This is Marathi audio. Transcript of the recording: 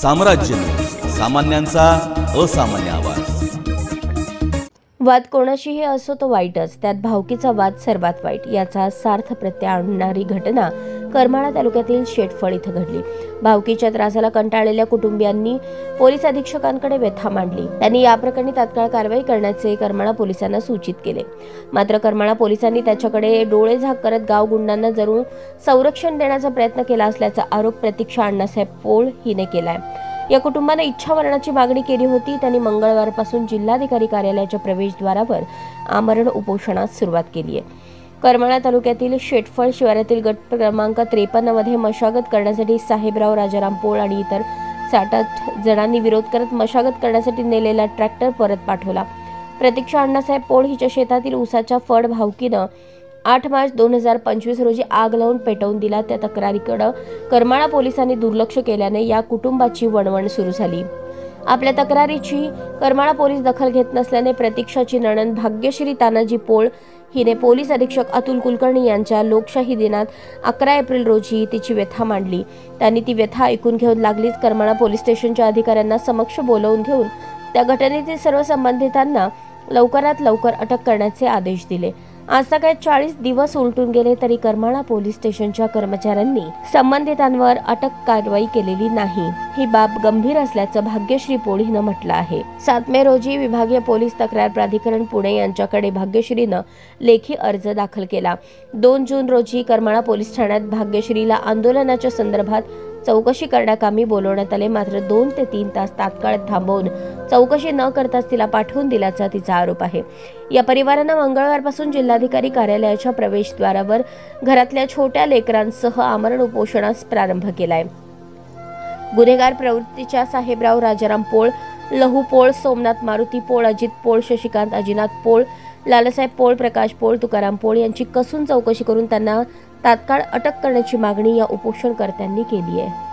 साम्राज्य, सामान्यांचा असामान्य आवाज। वाद कोणाशीही असो तो वाईटच, त्यात भावकीचा वाद सर्वात वाईट, याचा सार्थ प्रत्यय आणणारी घटना करमाळा तालुक्यातील शेटफळ इथं घडली। भावकीच्या त्रासाला कंटाळलेल्या कुटुंबियांनी पोलीस अधीक्षकांकडे व्यथा मांडली। त्यांनी या प्रकरणी तात्काळ कारवाई करण्याचे करमाळा पोलिसांना सूचित केले। मात्र करमाळा पोलिसांनी त्याच्याकडे डोळे झाक करत गाव गुंडांना जरूर संरक्षण देण्याचा प्रयत्न केला असल्याचा आरोप प्रतीक्षा अण्णासाहेब पोळ हिने केलाय। या कुटुंबाने इच्छामरणाची मागणी केली होती। त्यांनी मंगळवारपासून जिल्हाधिकारी कार्यालयाच्या प्रवेशद्वारावर आमरण उपोषणास सुरुवात केली आहे। करमाळा तालुक्यातील शेटफळ शिवारातील गट क्रमांक 53 मध्ये मशागत करण्यासाठी साहेबराव राजाराम पोळ आणि इतर 7-8 जणांनी विरोध करत मशागत करण्यासाठी नेलेला ट्रॅक्टर परत पाठवला। प्रतीक्षा अण्णासाहेब पोळ हिच्या शेतातील ऊसाच्या फड भावकीनं 8 मार्च 2025 रोजी आग लावून पेटवून दिला। त्या तक्रारीकडे करमाळा पोलिसांनी दुर्लक्ष केल्याने या कुटुंबाची वणवण सुरू झाली। आपल्या तक्रारीची करमाळा पोलीस दखल घेत नसल्याने प्रतीक्षाची नणंद भाग्यश्री तानाजी पोळ हिने पोलीस अधीक्षक अतुल कुलकर्णी यांच्या लोकशाही दिनात 11 एप्रिल रोजी तिची व्यथा मांडली। त्यांनी ती व्यथा ऐकून घेऊन लागलीच करमाळा पोलीस स्टेशनच्या अधिकाऱ्यांना समक्ष बोलावून घेऊन त्या घटनेतील सर्व संबंधितांना लवकरात लवकर अटक करण्याचे आदेश दिले। आज सकाळी 40 दिवस उलटून गेले तरी करमाळा पोलीस स्टेशनच्या कर्मचाऱ्यांनी संबंधितांवर अटक कारवाई केलेली नाही। ही बाब गंभीर असल्याचं भाग्यश्री पोळ हिनं म्हटलं आहे। 7 मे रोजी विभागीय पोलीस तक्रार प्राधिकरण पुणे यांच्याकडे भाग्यश्रीनं लेखी अर्ज दाखल केला। 2 जून रोजी करमाळा पोलीस ठाण्यात भाग्यश्रीला आंदोलनाच्या संदर्भात चौकशी करण्याकामी बोलवण्यात आले। मात्र 2 ते 3 तास तात्काळ थांबवून चौकशी न करताच तिला पाठवून दिल्याचा तिचा आरोप आहे। या परिवारानं मंगळवारपासून जिल्हाधिकारी कार्यालयाच्या प्रवेशद्वारावर घरातल्या छोट्या लेकरांसह आमरण उपोषणास प्रारंभ केलाय। गुन्हेगार प्रवृत्तीच्या साहेबराव राजाराम पोळ, लहू पोळ, सोमनाथ मारुती पोळ, अजित पोळ, शशिकांत अजिनाथ पोळ, लालसाहेब पोळ, प्रकाश पोळ, तुकाराम पोळ यांची कसून चौकशी करून त्यांना तात्काळ अटक करण्याची मागणी या उपोषणकर्त्यांनी केली आहे।